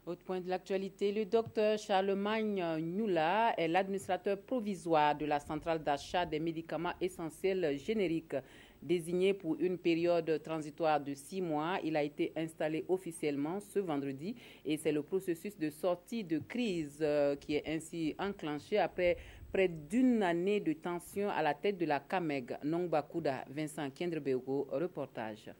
Autre point de l'actualité, le docteur Charlemagne Nyoula est l'administrateur provisoire de la centrale d'achat des médicaments essentiels génériques. Désigné pour une période transitoire de 6 mois, il a été installé officiellement ce vendredi et c'est le processus de sortie de crise qui est ainsi enclenché après près d'une année de tension à la tête de la CAMEG. Nongba Kouda, Vincent Kendrebego, reportage.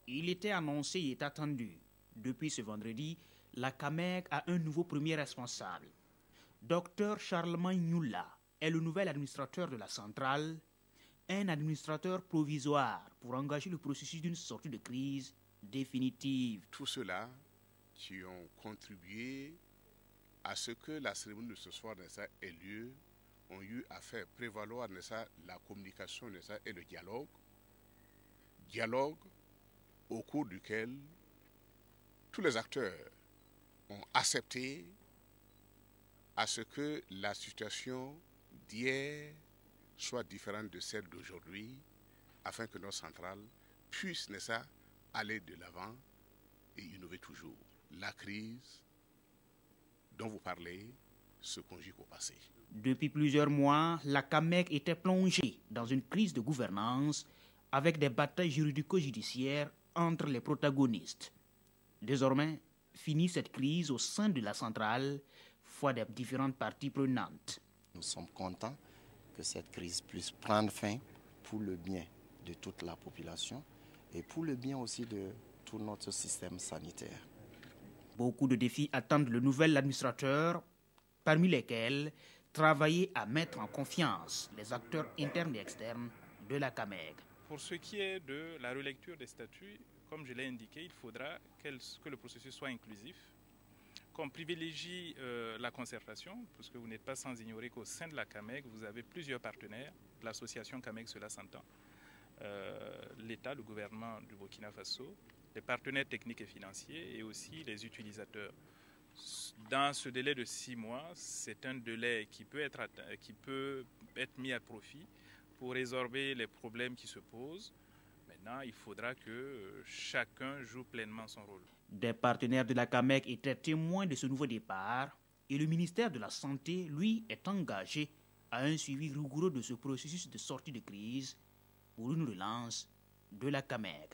Il était annoncé et attendu. Depuis ce vendredi, la CAMEG a un nouveau premier responsable. Dr Charlemagne Nyoula est le nouvel administrateur de la centrale, un administrateur provisoire pour engager le processus d'une sortie de crise définitive. Tous ceux-là qui ont contribué à ce que la cérémonie de ce soir ait lieu ont eu à faire prévaloir la communication et le dialogue. Dialogue au cours duquel tous les acteurs ont accepté à ce que la situation d'hier soit différente de celle d'aujourd'hui, afin que nos centrales puissent aller de l'avant et innover toujours. La crise dont vous parlez se conjugue au passé. Depuis plusieurs mois, la CAMEG était plongée dans une crise de gouvernance avec des batailles juridico-judiciaires entre les protagonistes. Désormais, finit cette crise au sein de la centrale, foi des différentes parties prenantes. Nous sommes contents que cette crise puisse prendre fin pour le bien de toute la population et pour le bien aussi de tout notre système sanitaire. Beaucoup de défis attendent le nouvel administrateur, parmi lesquels travailler à mettre en confiance les acteurs internes et externes de la CAMEG. Pour ce qui est de la relecture des statuts, comme je l'ai indiqué, il faudra que le processus soit inclusif, qu'on privilégie la concertation, parce que vous n'êtes pas sans ignorer qu'au sein de la CAMEG, vous avez plusieurs partenaires. L'association CAMEG, cela s'entend, l'État, le gouvernement du Burkina Faso, les partenaires techniques et financiers et aussi les utilisateurs. Dans ce délai de 6 mois, c'est un délai qui peut être mis à profit pour résorber les problèmes qui se posent. Maintenant, il faudra que chacun joue pleinement son rôle. Des partenaires de la CAMEG étaient témoins de ce nouveau départ et le ministère de la Santé, lui, est engagé à un suivi rigoureux de ce processus de sortie de crise pour une relance de la CAMEG.